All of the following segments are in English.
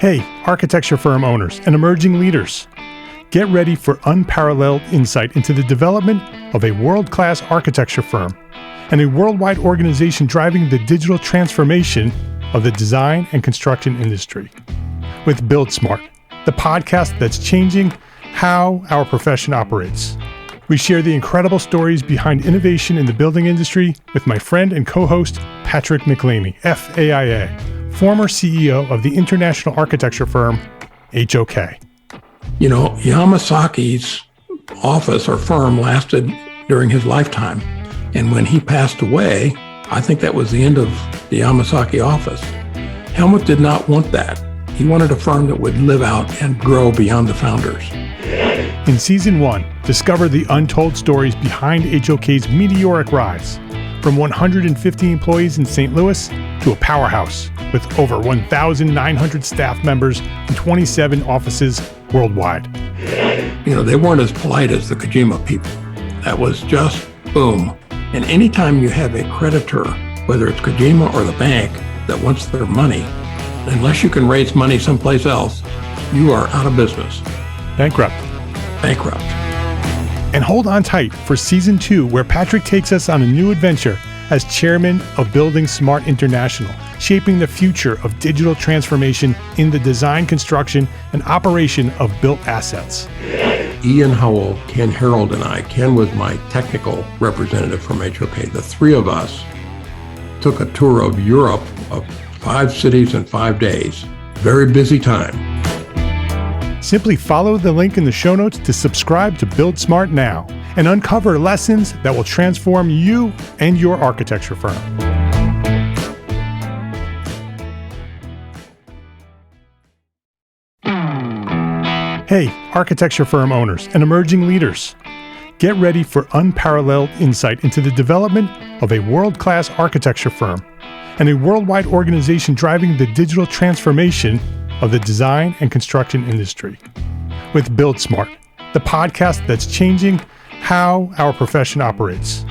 Hey, architecture firm owners and emerging leaders. Get ready for unparalleled insight into the development of a world-class architecture firm and a worldwide organization driving the digital transformation of the design and construction industry. With Build Smart, the podcast that's changing how our profession operates. We share the incredible stories behind innovation in the building industry with my friend and co-host, Patrick McLeamy, FAIA, former CEO of the international architecture firm, HOK. You know, Yamasaki's office or firm lasted during his lifetime. And when he passed away, I think that was the end of the Yamasaki office. Helmut did not want that. He wanted a firm that would live out and grow beyond the founders. In Season 1, discover the untold stories behind HOK's meteoric rise, from 150 employees in St. Louis to a powerhouse with over 1,900 staff members and 27 offices worldwide. You know, they weren't as polite as the Kojima people. That was just boom. And anytime you have a creditor, whether it's Kojima or the bank, that wants their money, unless you can raise money someplace else, you are out of business. Bankrupt. And hold on tight for Season 2, where Patrick takes us on a new adventure as chairman of Building Smart International, shaping the future of digital transformation in the design, construction, and operation of built assets. Ian Howell, Ken Harold, and I, Ken was my technical representative from HOK. The three of us took a tour of Europe of 5 cities in 5 days. Very busy time. Simply follow the link in the show notes to subscribe to Build Smart now and uncover lessons that will transform you and your architecture firm. Hey, architecture firm owners and emerging leaders. Get ready for unparalleled insight into the development of a world-class architecture firm and a worldwide organization driving the digital transformation of the design and construction industry. With Build Smart, the podcast that's changing how our profession operates.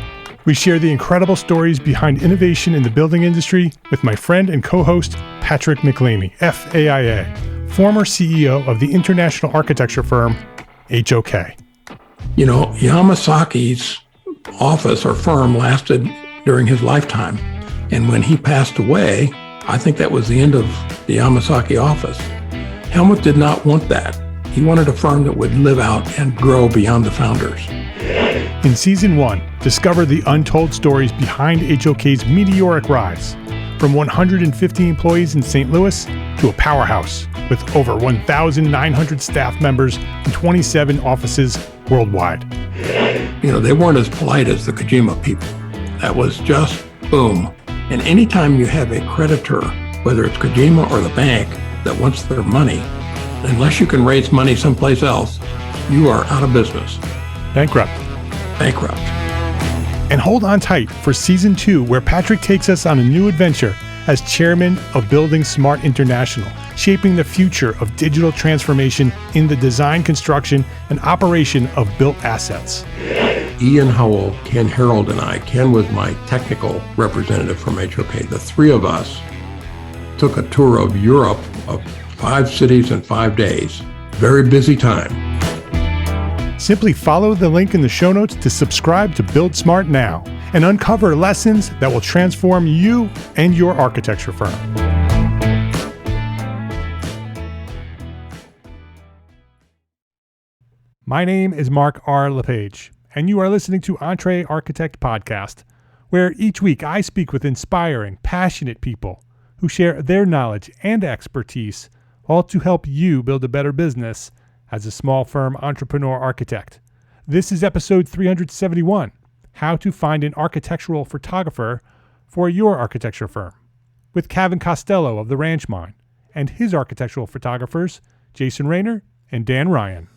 We share the incredible stories behind innovation in the building industry with my friend and co-host, Patrick McLeamy, FAIA, former CEO of the international architecture firm, HOK. You know, Yamasaki's office or firm lasted during his lifetime. And when he passed away, I think that was the end of the Yamasaki office. Helmut did not want that. He wanted a firm that would live out and grow beyond the founders. In Season 1, discover the untold stories behind HOK's meteoric rise, from 150 employees in St. Louis to a powerhouse with over 1,900 staff members and 27 offices worldwide. You know, they weren't as polite as the Kojima people. That was just boom. And anytime you have a creditor, whether it's Kojima or the bank, that wants their money, unless you can raise money someplace else, you are out of business. Bankrupt. And hold on tight for Season 2, where Patrick takes us on a new adventure as chairman of Building Smart International, shaping the future of digital transformation in the design, construction, and operation of built assets. Ian Howell, Ken Harold, and I, Ken was my technical representative from HOK. The three of us took a tour of Europe of 5 cities in 5 days. Very busy time. Simply follow the link in the show notes to subscribe to Build Smart now and uncover lessons that will transform you and your architecture firm. My name is Mark R. LePage, and you are listening to EntreArchitect podcast, where each week I speak with inspiring, passionate people who share their knowledge and expertise, all to help you build a better business as a small firm entrepreneur architect. This is episode 371, How to Find an Architectural Photographer for Your Architecture Firm, with Cavin Costello of the Ranch Mine and his architectural photographers, Jason Roehner and Dan Ryan.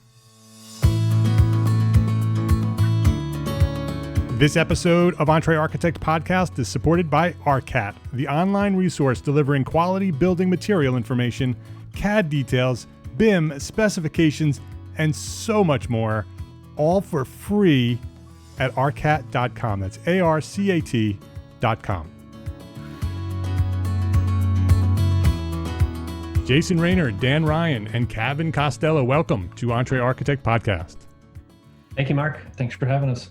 This episode of EntreArchitect podcast is supported by ARCAT, the online resource delivering quality building material information, CAD details, BIM specifications, and so much more, all for free at arcat.com. That's ARCAT.com. Jason Roehner, Dan Ryan, and Cavin Costello, welcome to EntreArchitect Podcast. Thank you, Mark. Thanks for having us.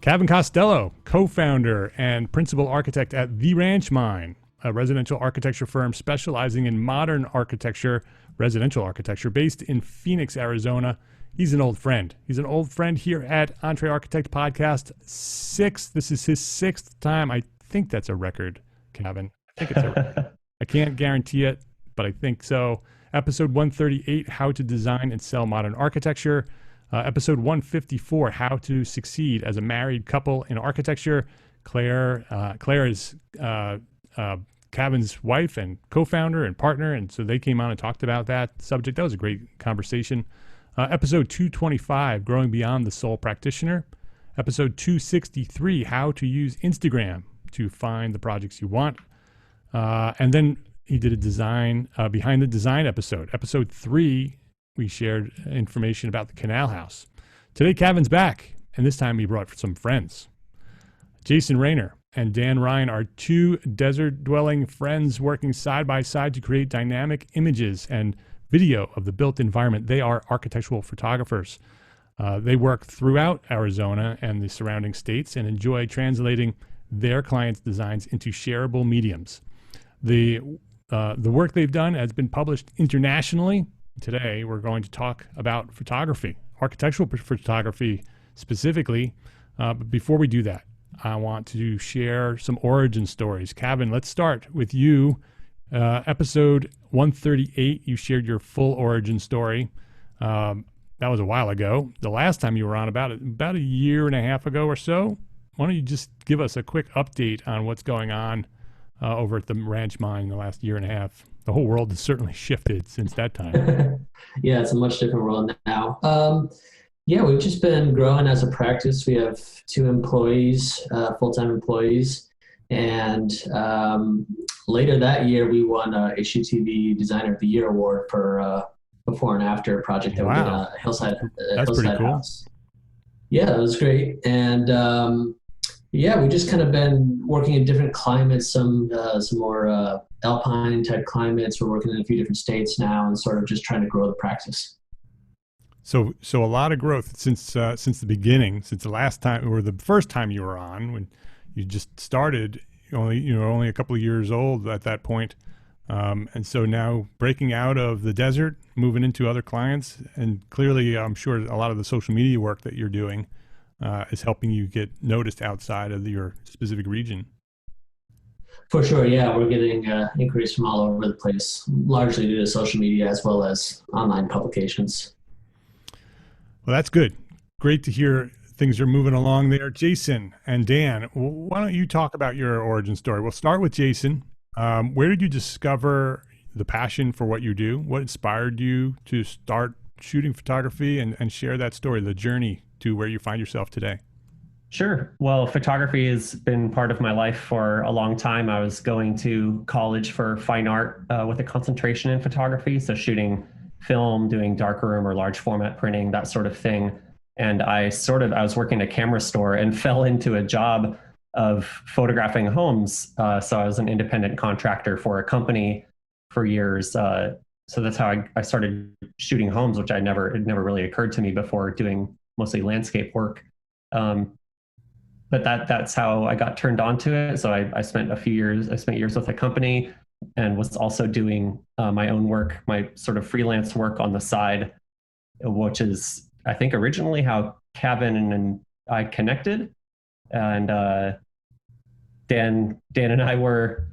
Cavin Costello, co-founder and principal architect at The Ranch Mine, a residential architecture firm specializing in modern architecture, residential architecture, based in Phoenix, Arizona. He's an old friend. He's an old friend here at EntreArchitect Podcast. This is his sixth time. I think that's a record, Cavin. I think it's a record. I can't guarantee it, but I think so. Episode 138, How to Design and Sell Modern Architecture. Episode 154, How to Succeed as a Married Couple in Architecture. Claire is Cavin's wife and co-founder and partner, and so they came on and talked about that subject. That was a great conversation. Episode 225, Growing Beyond the Sole Practitioner. Episode 263, How to Use Instagram to Find the Projects You Want. And then he did a design, behind the design episode. Episode 3, we shared information about the Canal House. Today, Cavin's back, and this time he brought some friends. Jason Roehner and Dan Ryan are two desert-dwelling friends working side by side to create dynamic images and video of the built environment. They are architectural photographers. They work throughout Arizona and the surrounding states and enjoy translating their clients' designs into shareable mediums. The work they've done has been published internationally. Today, we're going to talk about photography, architectural photography specifically. But before we do that, I want to share some origin stories. Cavin, let's start with you. Episode 138, you shared your full origin story. That was a while ago. The last time you were on, about a year and a half ago or so. Why don't you just give us a quick update on what's going on over at the Ranch Mine in the last year and a half? The whole world has certainly shifted since that time. Yeah, it's a much different world now. We've just been growing as a practice. We have 2 employees, full-time employees. And later that year, we won a HGTV Designer of the Year award for before and after project that we did a Hillside cool. House. Yeah, that was great. And we just kind of been working in different climates, some more alpine type climates. We're working in a few different states now and sort of just trying to grow the practice. So a lot of growth since the beginning, since the last time or the first time you were on when you just started. Only a couple of years old at that point. And so now breaking out of the desert, moving into other clients, and clearly I'm sure a lot of the social media work that you're doing is helping you get noticed outside of your specific region. For sure, yeah. We're getting inquiries from all over the place, largely due to social media as well as online publications. Well, that's good. Great to hear things are moving along there. Jason and Dan, why don't you talk about your origin story? We'll start with Jason. Where did you discover the passion for what you do? What inspired you to start shooting photography and share that story, the journey to where you find yourself today? Sure. Well, photography has been part of my life for a long time. I was going to college for fine art with a concentration in photography. So shooting film, doing darkroom or large format printing, that sort of thing. And I was working at a camera store and fell into a job of photographing homes. So I was an independent contractor for a company for years. So that's how I started shooting homes, which it never really occurred to me before, doing mostly landscape work. But that's how I got turned on to it. So I spent years with a company and was also doing my own work, my sort of freelance work on the side, which is, I think, originally how Cavin and I connected. And Dan and I were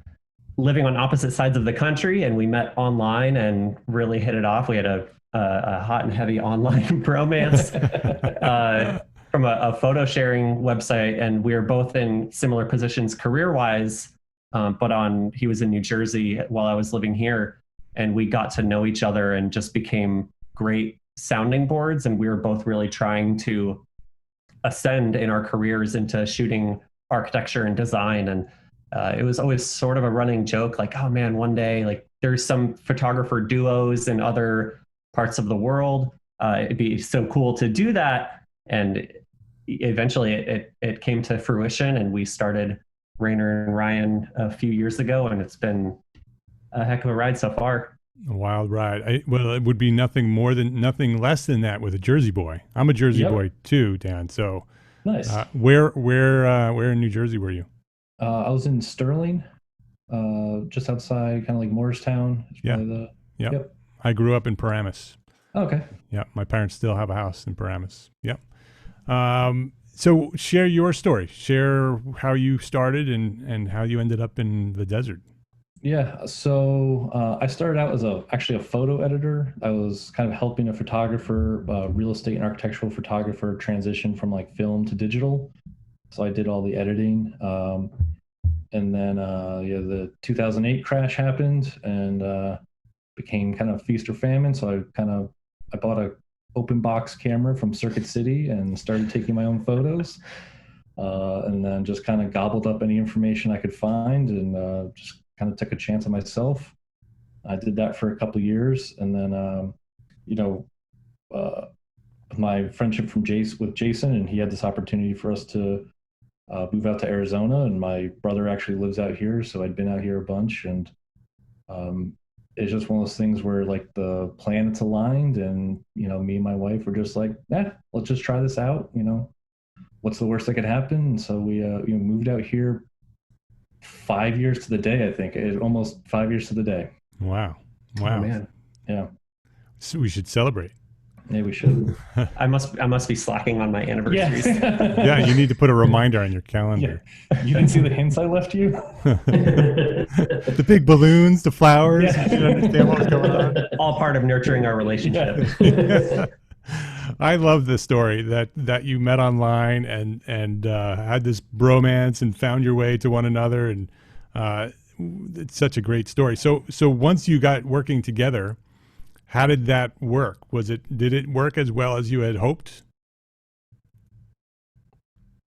living on opposite sides of the country, and we met online and really hit it off. We had a hot and heavy online bromance from a photo sharing website, and we were both in similar positions career-wise. But he was in New Jersey while I was living here, and we got to know each other and just became great sounding boards. And we were both really trying to ascend in our careers into shooting architecture and design. And it was always sort of a running joke, like, oh man, one day, like, there's some photographer duos in other parts of the world. It'd be so cool to do that. And eventually it came to fruition, and we started Roehner and Ryan a few years ago, and it's been a heck of a ride so far. A wild ride. Well, it would be nothing less than that with a Jersey boy. I'm a Jersey Yep. boy too, Dan. So, Nice. where in New Jersey were you? I was in Sterling, just outside, kind of like Morristown. It's Yeah. probably Yep. I grew up in Paramus. Okay. Yeah, my parents still have a house in Paramus. Yep. So share your story. Share how you started and how you ended up in the desert. Yeah. So I started out as actually a photo editor. I was kind of helping a photographer, real estate and architectural photographer, transition from like film to digital. So I did all the editing. And then the 2008 crash happened and became kind of feast or famine. So I bought a open box camera from Circuit City and started taking my own photos. And then just kind of gobbled up any information I could find and just kind of took a chance on myself. I did that for a couple of years, and then my friendship with Jason, and he had this opportunity for us to move out to Arizona, and my brother actually lives out here, so I'd been out here a bunch, and it's just one of those things where like the planets aligned, and me and my wife were just like, let's just try this out. What's the worst that could happen? And so we moved out here 5 years to the day, I think. Almost 5 years to the day. Wow. Oh, man. Yeah. So we should celebrate. Maybe we should. I must be slacking on my anniversaries. Yeah, you need to put a reminder on your calendar. Yeah. You didn't see the hints I left you? The big balloons, the flowers. Yeah. You should understand what was going on. All part of nurturing our relationship. Yeah. I love the story that you met online and had this bromance and found your way to one another, and it's such a great story. So once you got working together, how did that work? Did it work as well as you had hoped?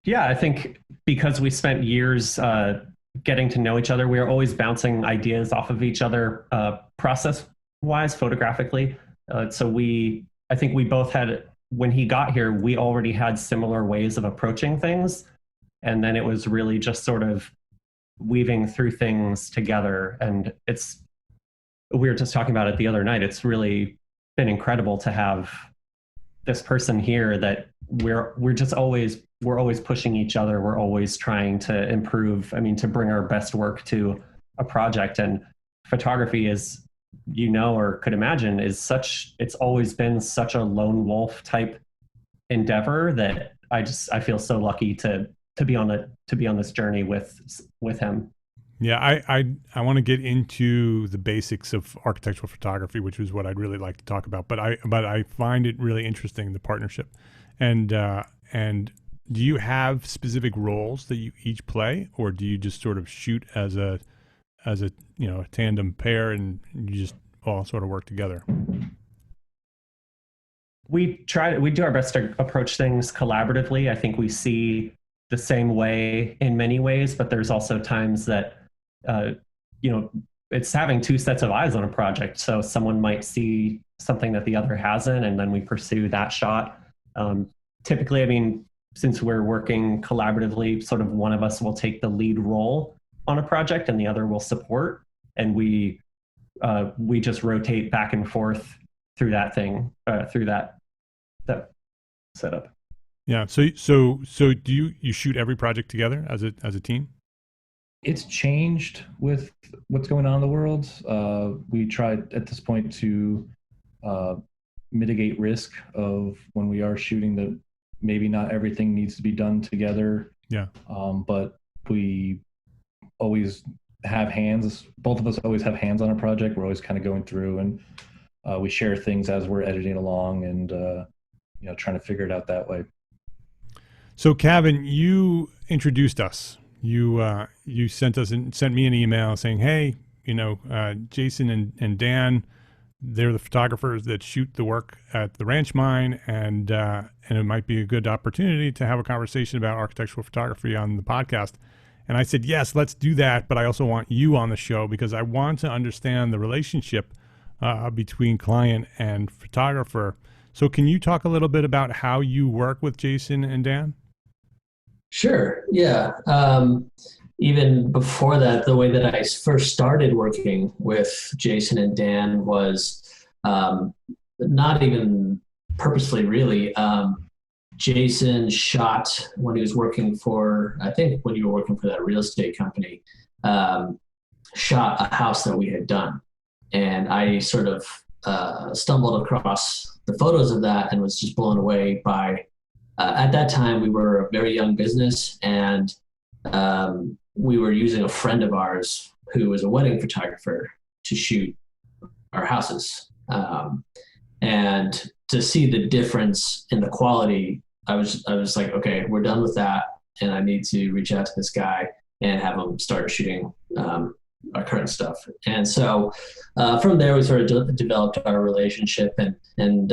Yeah, I think because we spent years getting to know each other, we were always bouncing ideas off of each other, process-wise, photographically. I think we both had, when he got here, we already had similar ways of approaching things. And then it was really just sort of weaving through things together. And we were just talking about it the other night. It's really been incredible to have this person here that we're always pushing each other. We're always trying to improve. I mean, to bring our best work to a project. And photography is, or could imagine, it's always been such a lone wolf type endeavor that I feel so lucky to be on this journey with him. Yeah, I want to get into the basics of architectural photography, which is what I'd really like to talk about. But I find it really interesting, the partnership. And do you have specific roles that you each play, or do you just sort of shoot as a tandem pair and you just all sort of work together? We do our best to approach things collaboratively. I think we see the same way in many ways, but there's also times that it's having two sets of eyes on a project. So someone might see something that the other hasn't, and then we pursue that shot. Typically, I mean, since we're working collaboratively, sort of one of us will take the lead role on a project and the other will support, and we just rotate back and forth through that thing, through that setup. Yeah. So do you shoot every project together as a team? It's changed with what's going on in the world. We tried at this point to mitigate risk of when we are shooting that maybe not everything needs to be done together. Yeah. But we always have hands. Both of us always have hands on a project. We're always kind of going through, and we share things as we're editing along, and trying to figure it out that way. So, Cavin, you introduced us. You sent me an email saying, "Hey, Jason and Dan, they're the photographers that shoot the work at the Ranch Mine, and it might be a good opportunity to have a conversation about architectural photography on the podcast." And I said, "Yes, let's do that, but I also want you on the show because I want to understand the relationship between client and photographer." So can you talk a little bit about how you work with Jason and Dan? Sure. Yeah. Even before that, the way that I first started working with Jason and Dan was not even purposely, really. Jason shot when he was working for, I think when you were working for that real estate company, shot a house that we had done. And I sort of stumbled across the photos of that and was just blown away by, at that time, we were a very young business, and we were using a friend of ours who was a wedding photographer to shoot our houses. And to see the difference in the quality, I was like, okay, we're done with that, and I need to reach out to this guy and have him start shooting our current stuff. And so from there, we sort of developed our relationship, and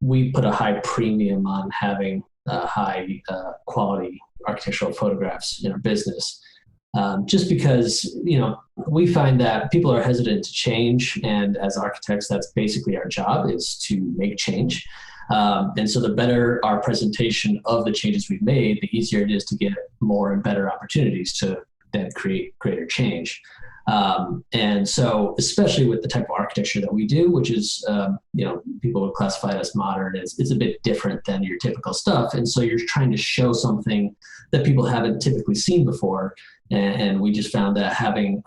we put a high premium on having high quality architectural photographs in our business. Just because, we find that people are hesitant to change. And as architects, that's basically our job, is to make change. And so the better our presentation of the changes we've made, the easier it is to get more and better opportunities to then create greater change. And so, especially with the type of architecture that we do, which is, people would classify it as modern, it's a bit different than your typical stuff. And so you're trying to show something that people haven't typically seen before. And we just found that having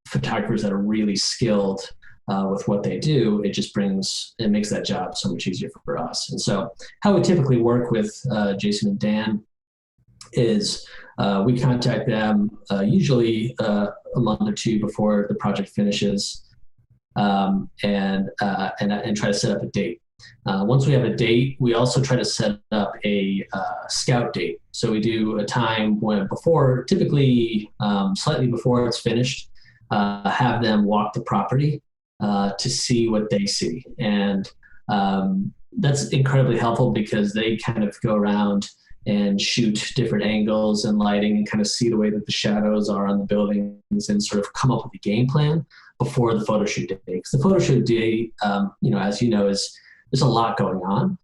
photographers that are really skilled with what they do, it makes that job so much easier for us. And so how we typically work with Jason and Dan is we contact them usually a month or two before the project finishes, and try to set up a date. Once we have a date, we also try to set up a scout date. So we do a time typically slightly before it's finished, have them walk the property to see what they see. And that's incredibly helpful because they kind of go around and shoot different angles and lighting and kind of see the way that the shadows are on the buildings and sort of come up with a game plan before the photo shoot day. Because the photo shoot day, as you know, there's a lot going on.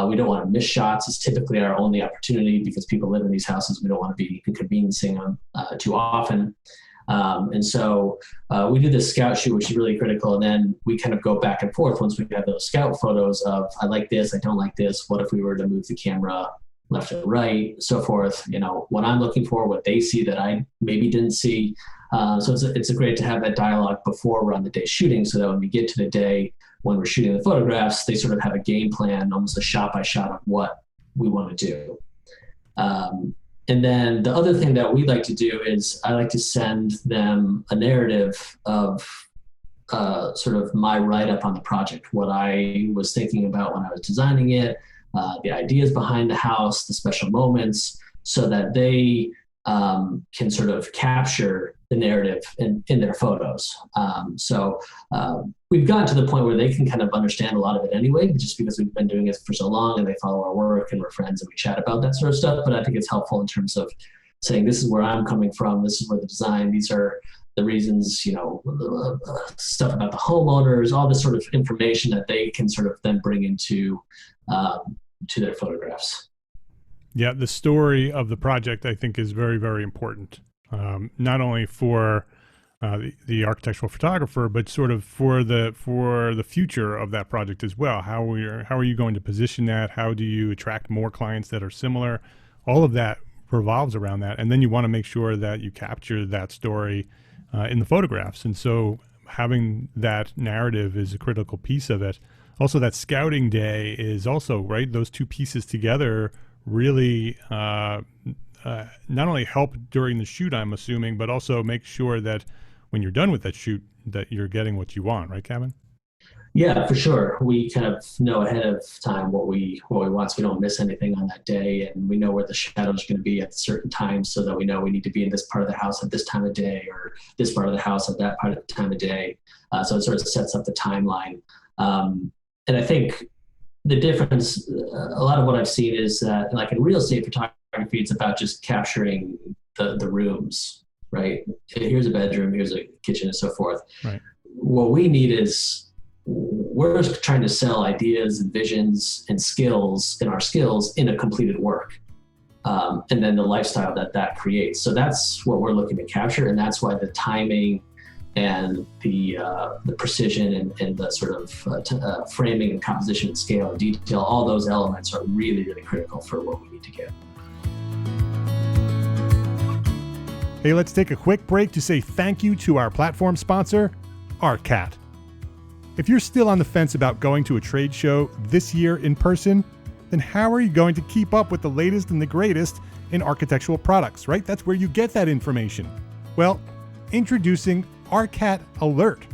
We don't want to miss shots. It's typically our only opportunity because people live in these houses. We don't want to be inconveniencing them too often. And so we do this scout shoot, which is really critical. And then we kind of go back and forth once we have those scout photos of, I like this, I don't like this. What if we were to move the camera left and right, so forth, what I'm looking for, what they see that I maybe didn't see. So it's great to have that dialogue before we're on the day shooting, so that when we get to the day when we're shooting the photographs, they sort of have a game plan, almost a shot by shot of what we want to do. And then the other thing that we like to do is I like to send them a narrative of sort of my write-up on the project, what I was thinking about when I was designing it, the ideas behind the house, the special moments, so that they can sort of capture the narrative in their photos. So we've gotten to the point where they can kind of understand a lot of it anyway, just because we've been doing it for so long and they follow our work and we're friends and we chat about that sort of stuff. But I think it's helpful in terms of saying, this is where I'm coming from, this is where the design, these are the reasons, stuff about the homeowners, all this sort of information that they can sort of then bring into to their photographs. Yeah, the story of the project, I think, is very, very important, not only for the architectural photographer, but sort of for the future of that project as well. How are you going to position that? How do you attract more clients that are similar? All of that revolves around that, and then you want to make sure that you capture that story in the photographs. And so having that narrative is a critical piece of it. Also, that scouting day is also, right, those two pieces together really not only help during the shoot, I'm assuming, but also make sure that when you're done with that shoot, that you're getting what you want, right, Cavin? Yeah, for sure. We kind of know ahead of time what we want, so we don't miss anything on that day, and we know where the shadows are going to be at certain times, so that we know we need to be in this part of the house at this time of day, or this part of the house at that part of the time of day. So it sort of sets up the timeline. And I think the difference, a lot of what I've seen is that, like in real estate photography, it's about just capturing the rooms, right? Here's a bedroom, here's a kitchen, and so forth. Right. What we need is, we're trying to sell ideas and visions and skills in a completed work. and then the lifestyle that creates. So that's what we're looking to capture, and that's why the timing and the precision and the sort of framing and composition and scale and detail, all those elements are really, really critical for what we need to get. Hey, let's take a quick break to say thank you to our platform sponsor, ARCAT. If you're still on the fence about going to a trade show this year in person, then how are you going to keep up with the latest and the greatest in architectural products, right? That's where you get that information. Well, introducing ARCAT Alert.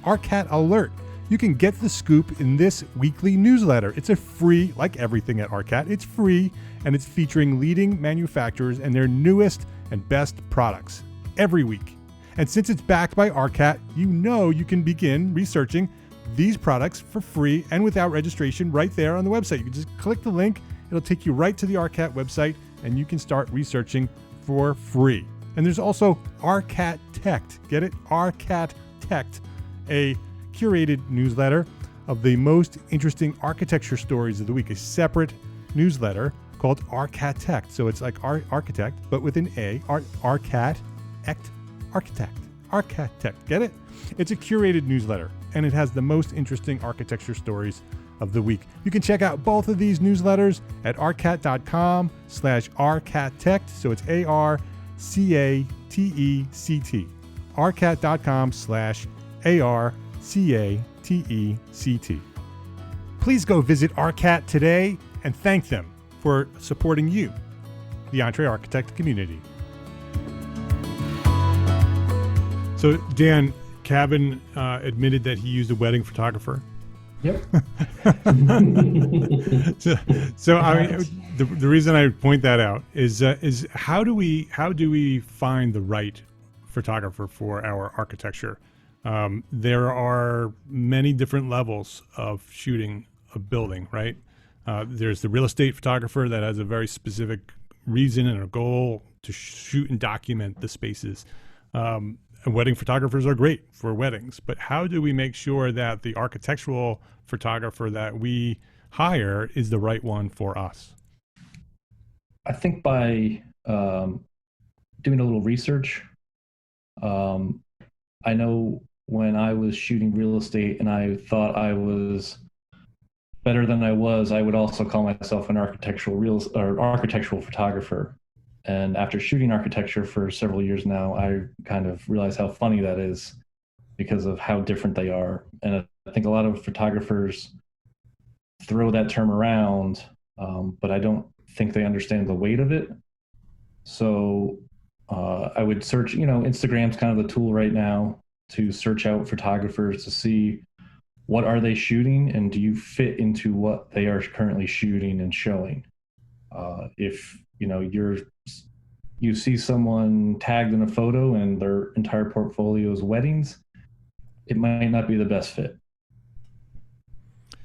ARCAT Alert. You can get the scoop in this weekly newsletter. It's a free, like everything at ARCAT, it's free, and it's featuring leading manufacturers and their newest and best products every week. And since it's backed by ARCAT, you know you can begin researching these products for free and without registration right there on the website. You can just click the link, it'll take you right to the ARCAT website, and you can start researching for free. And there's also ARCAT Tech. Get it? ARCAT Tech, a curated newsletter of the most interesting architecture stories of the week, a separate newsletter called ARCAT Tech. So it's like architect, but with an A, ARCAT Architect. ARCAT Tech. Get it? It's a curated newsletter, and it has the most interesting architecture stories of the week. You can check out both of these newsletters at arcat.com/arcattect. So it's ARCATECT. arcat.com/ARCATECT. Please go visit ARCAT today and thank them for supporting you, the EntreArchitect community. So Dan, Cavin admitted that he used a wedding photographer. Yep. so I mean, the reason I point that out is how do we find the right photographer for our architecture? There are many different levels of shooting a building, right? There's the real estate photographer that has a very specific reason and a goal to shoot and document the spaces. And wedding photographers are great for weddings, but how do we make sure that the architectural photographer that we hire is the right one for us? I think by doing a little research. I know when I was shooting real estate and I thought I was better than I was, I would also call myself an architectural photographer. And after shooting architecture for several years now, I kind of realized how funny that is because of how different they are. And I think a lot of photographers throw that term around, but I don't think they understand the weight of it. So I would search, Instagram's kind of the tool right now to search out photographers to see what are they shooting and do you fit into what they are currently shooting and showing. If you see someone tagged in a photo and their entire portfolio is weddings, it might not be the best fit.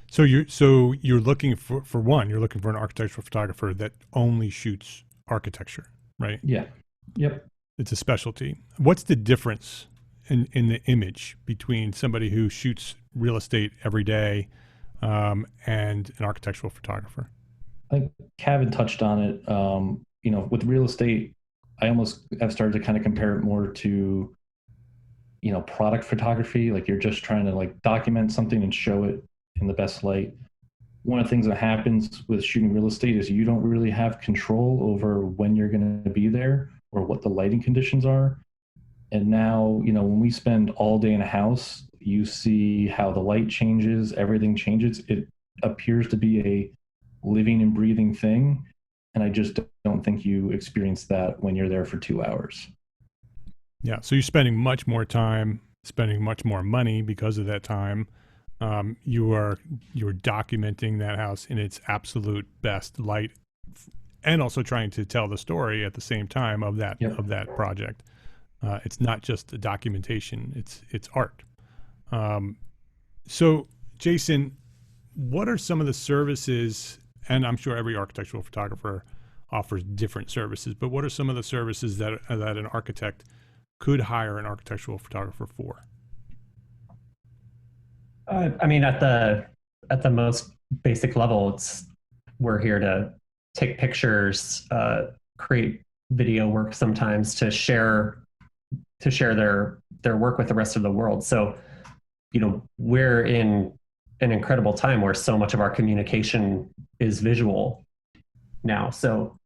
So you're looking for you're looking for an architectural photographer that only shoots architecture, right? Yeah. Yep. It's a specialty. What's the difference in the image between somebody who shoots real estate every day and an architectural photographer? I think Cavin touched on it. With real estate, I almost have started to kind of compare it more to, product photography. Like you're just trying to document something and show it in the best light. One of the things that happens with shooting real estate is you don't really have control over when you're going to be there or what the lighting conditions are. And now, when we spend all day in a house, you see how the light changes, everything changes. It appears to be a living and breathing thing. And I just don't think you experience that when you're there for 2 hours. Yeah. So you're spending much more time, spending much more money because of that time. You're documenting that house in its absolute best light and also trying to tell the story at the same time of that, Yep. of that project. It's not just a documentation, it's art. So Jason, what are some of the services, and I'm sure every architectural photographer offers different services, but what are some of the services that an architect could hire an architectural photographer for? I mean, at the most basic level, we're here to take pictures, create video work sometimes to share their work with the rest of the world. So, we're in an incredible time where so much of our communication is visual now. So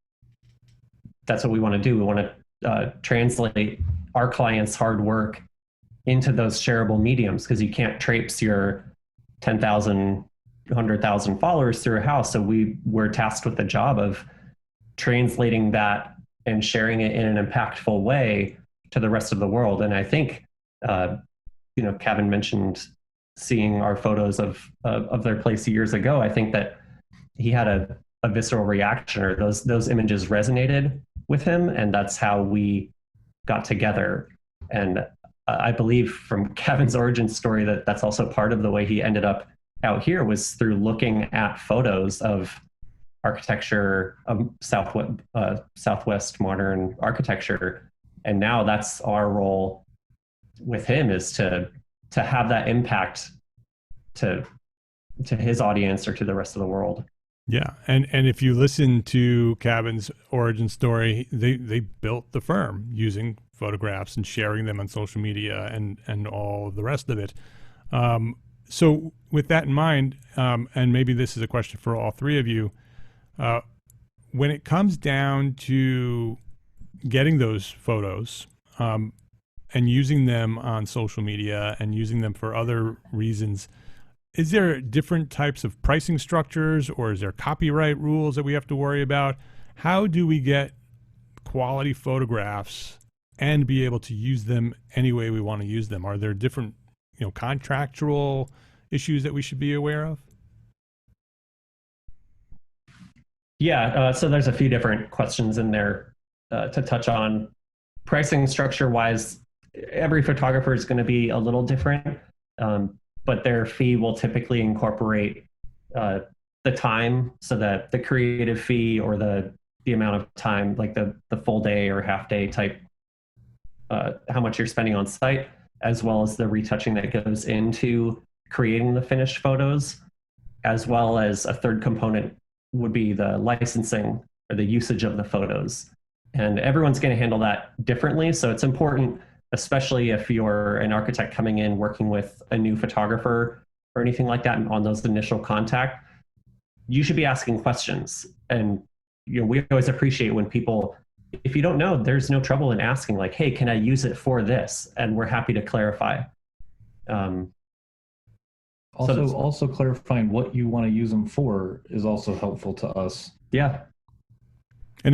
that's what we want to do. We want to translate our clients' hard work into those shareable mediums, because you can't traipse your 10,000, 100,000 followers through a house. So we're tasked with the job of translating that and sharing it in an impactful way to the rest of the world. And I think, Cavin mentioned seeing our photos of their place years ago. I think that he had a visceral reaction, or those images resonated with him, and that's how we got together. And I believe from Cavin's origin story that's also part of the way he ended up out here, was through looking at photos of architecture, of Southwest modern architecture. And now that's our role with him, is to have that impact to his audience or to the rest of the world. Yeah, and if you listen to Cavin's origin story, they built the firm using photographs and sharing them on social media and all the rest of it. So with that in mind, and maybe this is a question for all three of you, when it comes down to getting those photos and using them on social media and using them for other reasons, is there different types of pricing structures, or is there copyright rules that we have to worry about? How do we get quality photographs and be able to use them any way we want to use them? Are there different, contractual issues that we should be aware of? Yeah, so there's a few different questions in there to touch on. Pricing structure wise, every photographer is going to be a little different. But their fee will typically incorporate the time, so that the creative fee or the amount of time, like the full day or half day type, how much you're spending on site, as well as the retouching that goes into creating the finished photos, as well as a third component would be the licensing or the usage of the photos. And everyone's going to handle that differently. So it's important, especially if you're an architect coming in working with a new photographer or anything like that on those initial contact, you should be asking questions. And we always appreciate when people, if you don't know, there's no trouble in asking, like, hey, can I use it for this? And we're happy to clarify. Also clarifying what you want to use them for is also helpful to us. Yeah. And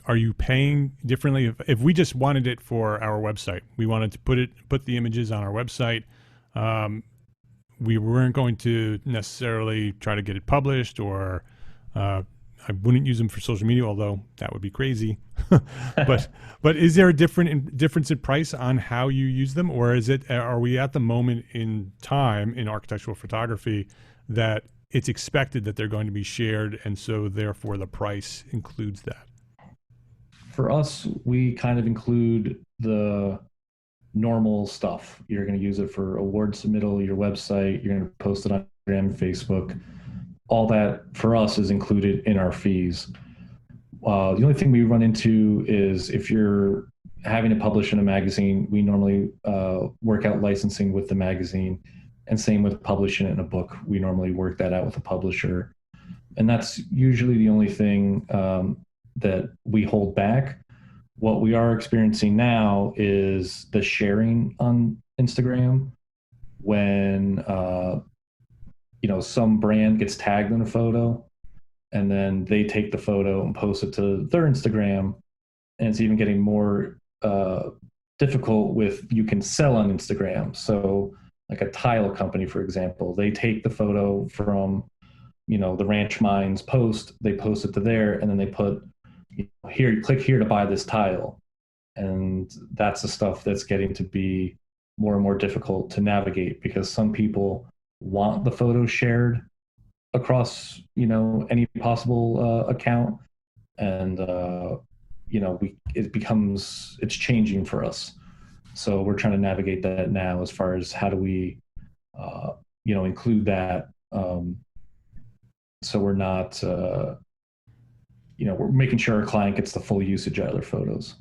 are you paying differently? If we just wanted it for our website, we wanted to put the images on our website, we weren't going to necessarily try to get it published, or I wouldn't use them for social media, although that would be crazy. But is there a difference in price on how you use them, or are we at the moment in time in architectural photography that it's expected that they're going to be shared, and so therefore the price includes that? For us, we kind of include the normal stuff. You're going to use it for award submittal, your website, you're going to post it on Instagram and Facebook. All that for us is included in our fees. The only thing we run into is if you're having to publish in a magazine, we normally work out licensing with the magazine. And same with publishing it in a book. We normally work that out with a publisher. And that's usually the only thing that we hold back. What we are experiencing now is the sharing on Instagram. When some brand gets tagged in a photo, and then they take the photo and post it to their Instagram. And it's even getting more difficult with, you can sell on Instagram. So like a tile company, for example, they take the photo from, the Ranch Mines post, they post it to there, and then they put, here, click here to buy this tile. And that's the stuff that's getting to be more and more difficult to navigate, because some people want the photo shared across, any possible account. And, it's changing for us. So we're trying to navigate that now, as far as how do we, include that, so we're not we're making sure our client gets the full usage out of their photos.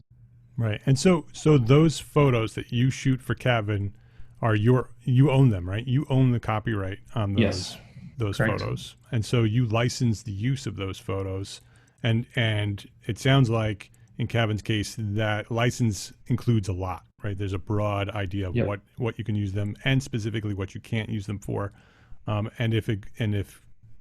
Right. And so those photos that you shoot for Cavin are you own them, right? You own the copyright on those Correct. photos. And so you license the use of those photos. And it sounds like in Cavin's case that license includes a lot, right? There's a broad idea of what you can use them and specifically what you can't use them for. And if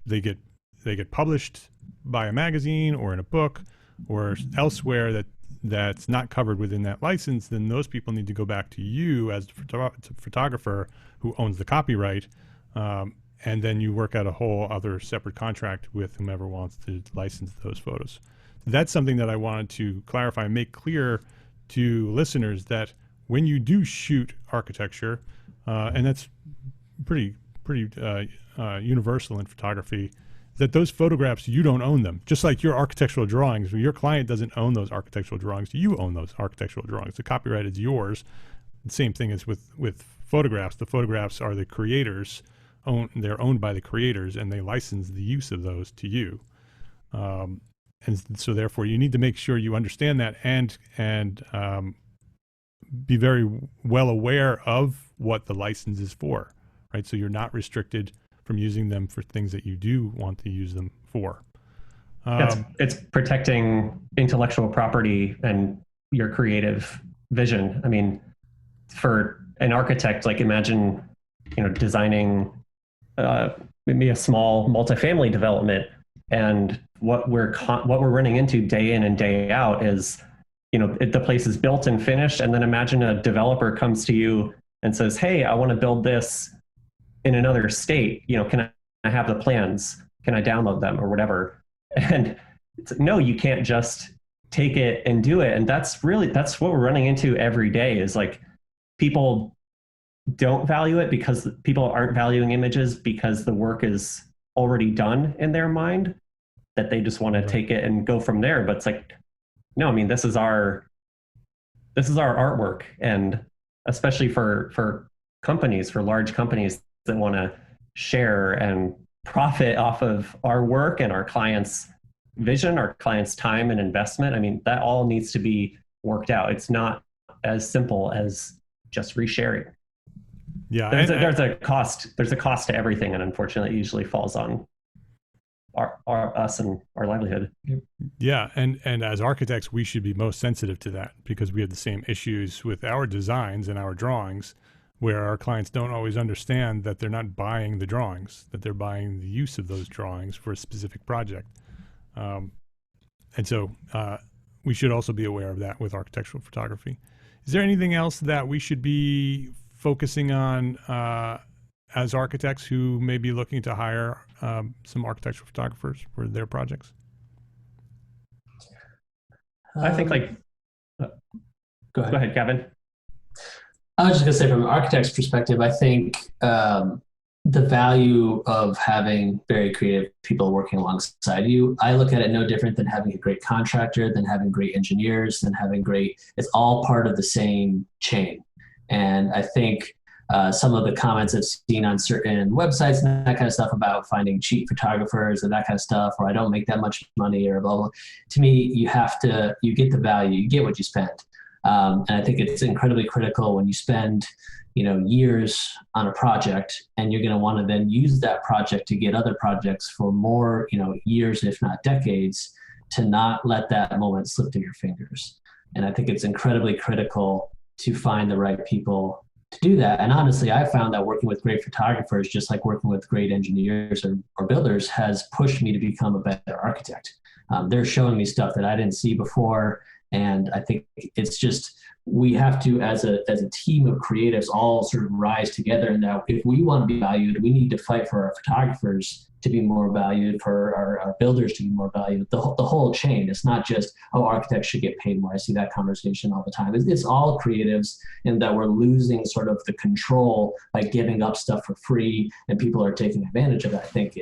they get published by a magazine or in a book or elsewhere that's not covered within that license, then those people need to go back to you as a photographer who owns the copyright, and then you work out a whole other separate contract with whomever wants to license those photos. That's something that I wanted to clarify and make clear to listeners, that when you do shoot architecture, and that's pretty universal in photography, that those photographs, you don't own them. Just like your architectural drawings, your client doesn't own those architectural drawings, you own those architectural drawings. The copyright is yours. The same thing as with photographs. The photographs are the creators, they're owned by the creators, and they license the use of those to you. And so therefore you need to make sure you understand that and be very well aware of what the license is for, right? So you're not restricted from using them for things that you do want to use them for. It's protecting intellectual property and your creative vision. I mean, for an architect, like imagine, designing maybe a small multifamily development, and what we're running into day in and day out is, the place is built and finished, and then imagine a developer comes to you and says, "Hey, I want to build this in another state, can I have the plans? Can I download them or whatever?" And no, you can't just take it and do it. And that's what we're running into every day, is like people don't value it because people aren't valuing images because the work is already done in their mind, that they just want to take it and go from there. But it's like, no, I mean, this is our artwork. And especially for companies, for large companies that want to share and profit off of our work and our clients' vision, our clients' time and investment. I mean, that all needs to be worked out. It's not as simple as just resharing. Yeah, there's a cost. There's a cost to everything, and unfortunately, it usually falls on us and our livelihood. Yeah, and as architects, we should be most sensitive to that, because we have the same issues with our designs and our drawings, where our clients don't always understand that they're not buying the drawings, that they're buying the use of those drawings for a specific project. And so we should also be aware of that with architectural photography. Is there anything else that we should be focusing on as architects who may be looking to hire some architectural photographers for their projects? I think go ahead, Cavin. I was just going to say, from an architect's perspective, I think the value of having very creative people working alongside you, I look at it no different than having a great contractor, than having great engineers, than having it's all part of the same chain. And I think some of the comments I've seen on certain websites and that kind of stuff about finding cheap photographers and that kind of stuff, or I don't make that much money or blah, blah. To me, you get the value, you get what you spend. And I think it's incredibly critical when you spend, years on a project, and you're going to want to then use that project to get other projects for more, years, if not decades, to not let that moment slip through your fingers. And I think it's incredibly critical to find the right people to do that. And honestly, I found that working with great photographers, just like working with great engineers or builders, has pushed me to become a better architect. They're showing me stuff that I didn't see before. And I think it's just, we have to, as a team of creatives, all sort of rise together. And now if we want to be valued, we need to fight for our photographers to be more valued, for our builders to be more valued, the whole chain. It's not just, architects should get paid more. I see that conversation all the time. It's all creatives, and that we're losing sort of the control by giving up stuff for free, and people are taking advantage of it. I think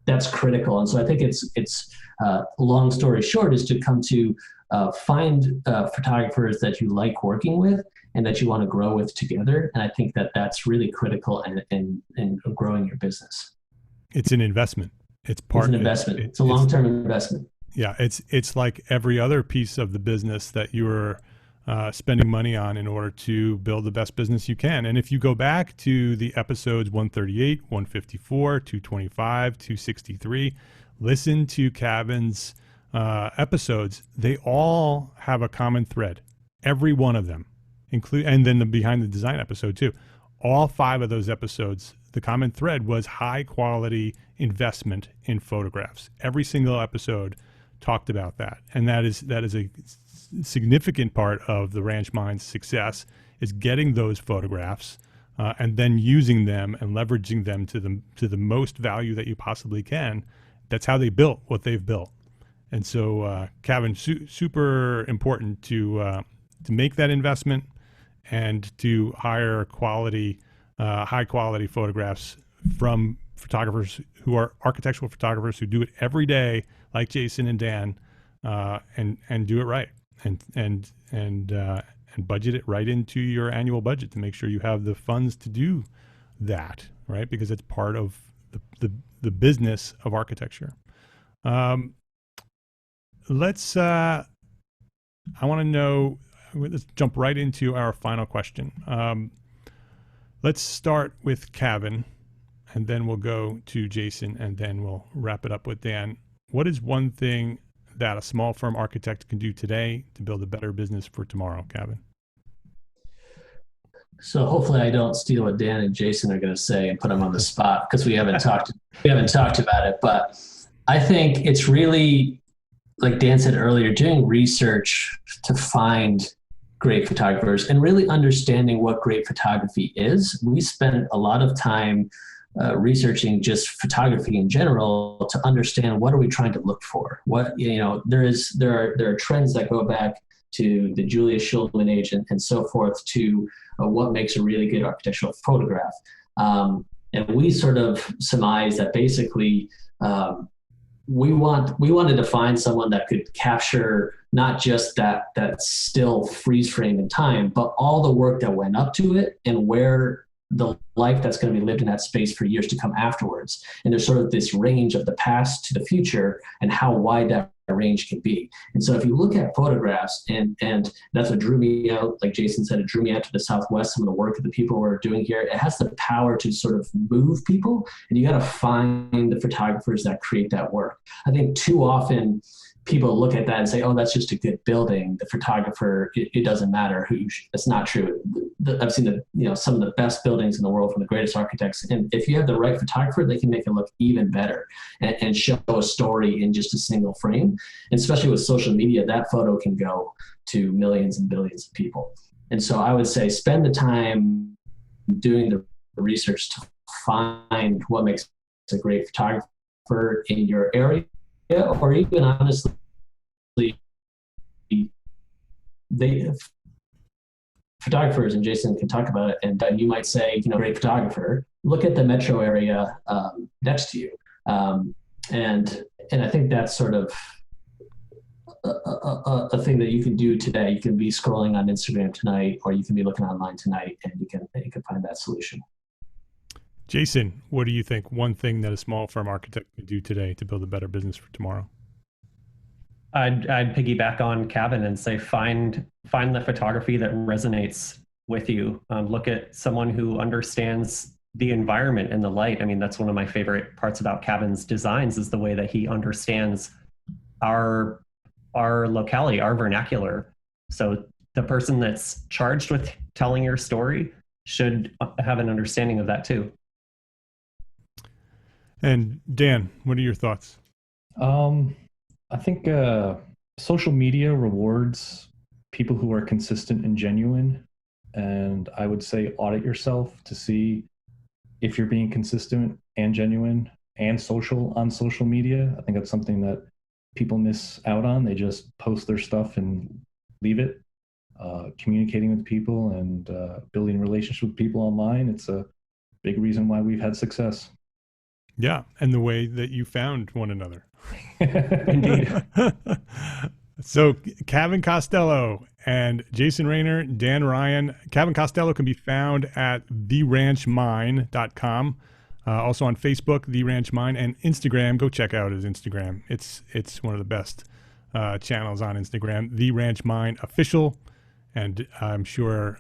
that's critical. And so I think it's long story short is to come to find photographers that you like working with and that you want to grow with together. And I think that's really critical in growing your business. It's an investment. It's an investment. It's a long-term investment. Yeah, it's like every other piece of the business that you're spending money on in order to build the best business you can. And if you go back to the episodes 138, 154, 225, 263, listen to Cavin's episodes. They all have a common thread. Every one of them, and then the behind the design episode too. All 5 of those episodes, the common thread was high quality investment in photographs. Every single episode talked about that, and that is a significant part of the Ranch Mind's success, is getting those photographs and then using them and leveraging them to the most value that you possibly can. That's how they built what they've built. And so, Cavin, super important to make that investment and to hire high quality photographs from photographers who are architectural photographers who do it every day, like Jason and Dan, and do it right, and budget it right into your annual budget to make sure you have the funds to do that, right? Because it's part of the business of architecture. I want to know, let's jump right into our final question. Let's start with Cavin, and then we'll go to Jason, and then we'll wrap it up with Dan. What is one thing that a small firm architect can do today to build a better business for tomorrow, Cavin? So hopefully I don't steal what Dan and Jason are going to say and put them on the spot, because we haven't talked about it. But I think it's really, like Dan said earlier, doing research to find great photographers and really understanding what great photography is. We spend a lot of time researching just photography in general to understand what are we trying to look for. There are trends that go back to the Julius Schulman age and so forth to what makes a really good architectural photograph. And we sort of surmise that basically we wanted to find someone that could capture not just that still freeze frame in time, but all the work that went up to it and where the life that's going to be lived in that space for years to come afterwards. And there's sort of this range of the past to the future and how wide that range can be. And so if you look at photographs, and that's what drew me out, like Jason said, it drew me out to the Southwest, some of the work that the people were doing here. It has the power to sort of move people, and you got to find the photographers that create that work. I think too often people look at that and say, oh, that's just a good building. The photographer, it doesn't matter who. It's not true. I've seen some of the best buildings in the world from the greatest architects. And if you have the right photographer, they can make it look even better and show a story in just a single frame. And especially with social media, that photo can go to millions and billions of people. And so I would say spend the time doing the research to find what makes a great photographer in your area. Or even honestly, photographers, and Jason can talk about it, and you might say, great photographer, look at the metro area next to you. And I think that's sort of a thing that you can do today. You can be scrolling on Instagram tonight, or you can be looking online tonight, and you can find that solution. Jason, what do you think? One thing that a small firm architect can do today to build a better business for tomorrow? I'd piggyback on Cavin and say find the photography that resonates with you. Look at someone who understands the environment and the light. I mean, that's one of my favorite parts about Cavin's designs, is the way that he understands our locality, our vernacular. So the person that's charged with telling your story should have an understanding of that too. And Dan, what are your thoughts? I think social media rewards people who are consistent and genuine. And I would say audit yourself to see if you're being consistent and genuine and social on social media. I think that's something that people miss out on. They just post their stuff and leave it. Communicating with people and building relationships with people online, it's a big reason why we've had success. Yeah, and the way that you found one another. Indeed. So Cavin Costello and Jason Roehner, Dan Ryan. Cavin Costello can be found at theranchmine.com. Also on Facebook, The Ranch Mine, and Instagram. Go check out his Instagram. It's one of the best channels on Instagram, The Ranch Mine Official. And I'm sure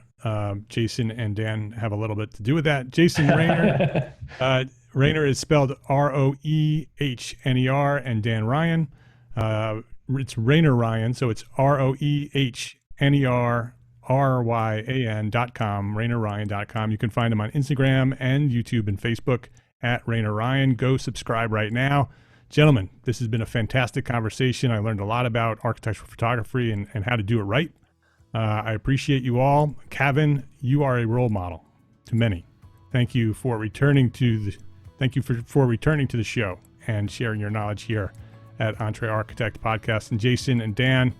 Jason and Dan have a little bit to do with that. Jason Roehner. Roehner is spelled Roehner, and Dan Ryan. It's Roehner Ryan, so it's RoehnerRyan.com, RoehnerRyan.com. You can find him on Instagram and YouTube and Facebook at Roehner Ryan. Go subscribe right now. Gentlemen, this has been a fantastic conversation. I learned a lot about architectural photography and how to do it right. I appreciate you all. Cavin, you are a role model to many. Thank you for returning to the show and sharing your knowledge here at EntreArchitect Podcast. And Jason and Dan,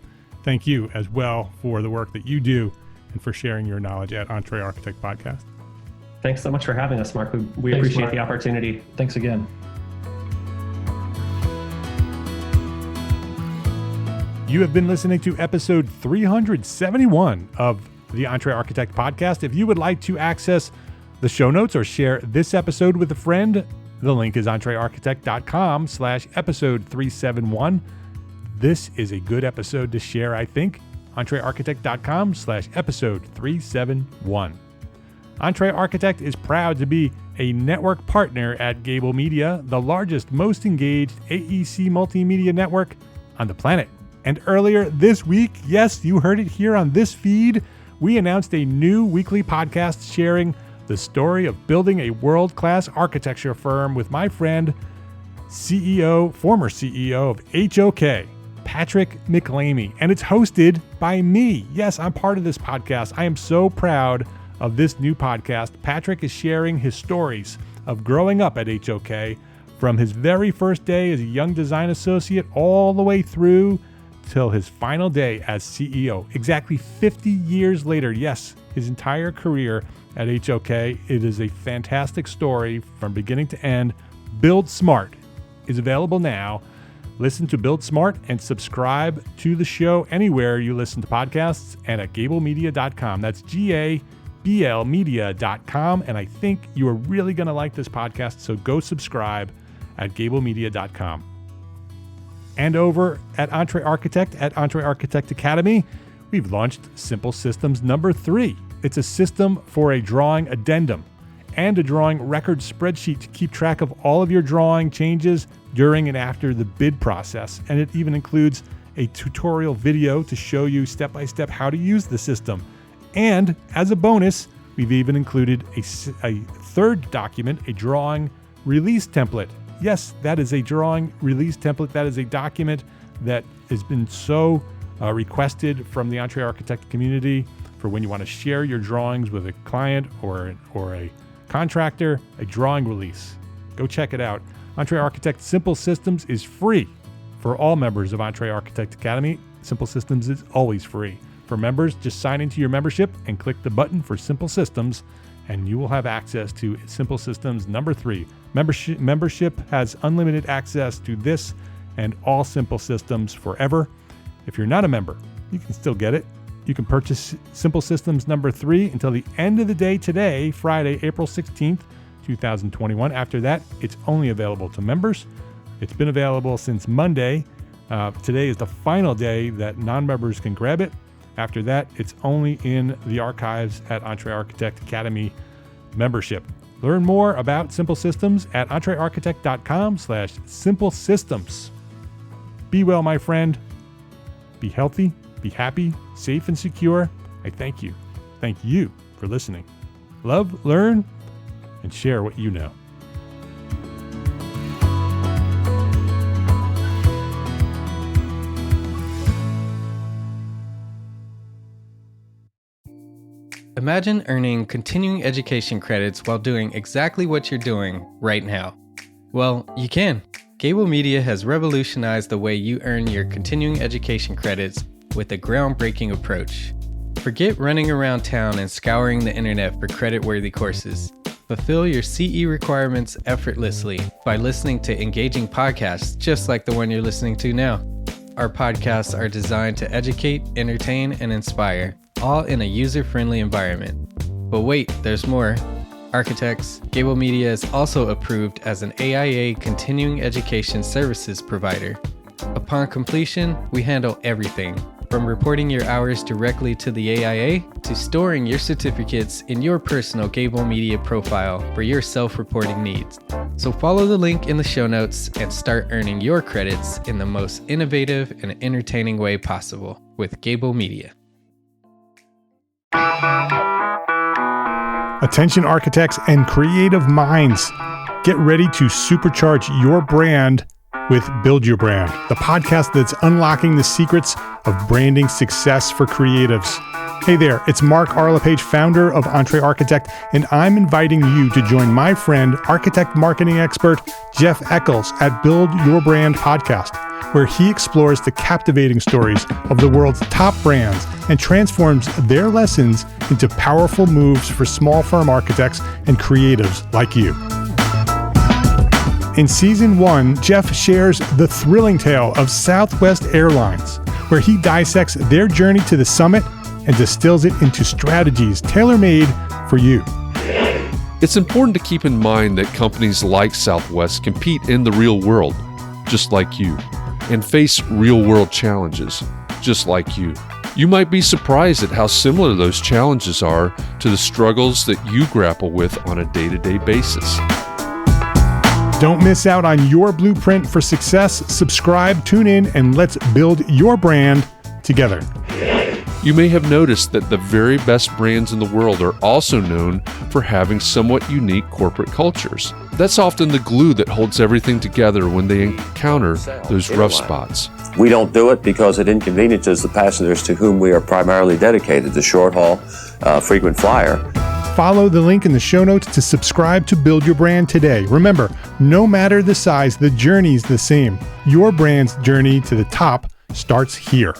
thank you as well for the work that you do and for sharing your knowledge at EntreArchitect Podcast. Thanks so much for having us, Mark. We appreciate Mark. The opportunity. Thanks again. You have been listening to episode 371 of the EntreArchitect Podcast. If you would like to access the show notes or share this episode with a friend, the link is EntreArchitect.com/episode 371. This is a good episode to share, I think. EntreArchitect.com/episode 371. EntreArchitect is proud to be a network partner at Gable Media, the largest, most engaged AEC multimedia network on the planet. And earlier this week, yes, you heard it here on this feed, we announced a new weekly podcast sharing the story of building a world-class architecture firm with my friend, former CEO of HOK, Patrick McLamey. And it's hosted by me. Yes, I'm part of this podcast. I am so proud of this new podcast. Patrick is sharing his stories of growing up at HOK from his very first day as a young design associate all the way through till his final day as CEO. Exactly 50 years later, yes, his entire career at HOK. It is a fantastic story from beginning to end. Build Smart is available now. Listen to Build Smart and subscribe to the show anywhere you listen to podcasts and at gablemedia.com. That's GABL media.com. And I think you are really going to like this podcast, so go subscribe at gablemedia.com. And over at EntreArchitect, at EntreArchitect Academy, we've launched Simple Systems number 3. It's a system for a drawing addendum and a drawing record spreadsheet to keep track of all of your drawing changes during and after the bid process. And it even includes a tutorial video to show you step-by-step how to use the system. And as a bonus, we've even included a third document, a drawing release template. Yes, that is a drawing release template. That is a document that has been so requested from the EntreArchitect community for when you want to share your drawings with a client or a contractor, a drawing release. Go check it out. EntreArchitect Simple Systems is free for all members of EntreArchitect Academy. Simple Systems is always free. For members, just sign into your membership and click the button for Simple Systems, and you will have access to Simple Systems number 3. Membership has unlimited access to this and all Simple Systems forever. If you're not a member, you can still get it. You can purchase Simple Systems number 3 until the end of the day today, Friday, April 16th, 2021. After that, it's only available to members. It's been available since Monday. Today is the final day that non-members can grab it. After that, it's only in the archives at EntreArchitect Academy membership. Learn more about Simple Systems at EntreArchitect.com/Simple Systems. Be well, my friend. Be healthy, be happy, safe, and secure. I thank you. Thank you for listening. Love, learn, and share what you know. Imagine earning continuing education credits while doing exactly what you're doing right now. Well, you can. Gable Media has revolutionized the way you earn your continuing education credits with a groundbreaking approach. Forget running around town and scouring the internet for credit-worthy courses. Fulfill your CE requirements effortlessly by listening to engaging podcasts just like the one you're listening to now. Our podcasts are designed to educate, entertain, and inspire, all in a user-friendly environment. But wait, there's more. architects, Gable Media is also approved as an AIA continuing education services provider. Upon completion, we handle everything, from reporting your hours directly to the AIA to storing your certificates in your personal Gable Media profile for your self-reporting needs. So follow the link in the show notes and start earning your credits in the most innovative and entertaining way possible with Gable Media. Attention architects and creative minds, get ready to supercharge your brand with Build Your Brand, the podcast that's unlocking the secrets of branding success for creatives. Hey there, it's Mark Arlepage, founder of EntreArchitect, and I'm inviting you to join my friend, architect marketing expert Jeff Eccles at Build Your Brand podcast, where he explores the captivating stories of the world's top brands and transforms their lessons into powerful moves for small firm architects and creatives like you. In Season 1, Jeff shares the thrilling tale of Southwest Airlines, where he dissects their journey to the summit and distills it into strategies tailor-made for you. It's important to keep in mind that companies like Southwest compete in the real world, just like you, and face real-world challenges, just like you. You might be surprised at how similar those challenges are to the struggles that you grapple with on a day-to-day basis. Don't miss out on your blueprint for success. Subscribe, tune in, and let's build your brand together. You may have noticed that the very best brands in the world are also known for having somewhat unique corporate cultures. That's often the glue that holds everything together when they encounter those rough spots. We don't do it because it inconveniences the passengers to whom we are primarily dedicated, the short haul, frequent flyer. Follow the link in the show notes to subscribe to Build Your Brand today. Remember, no matter the size, the journey's the same. Your brand's journey to the top starts here.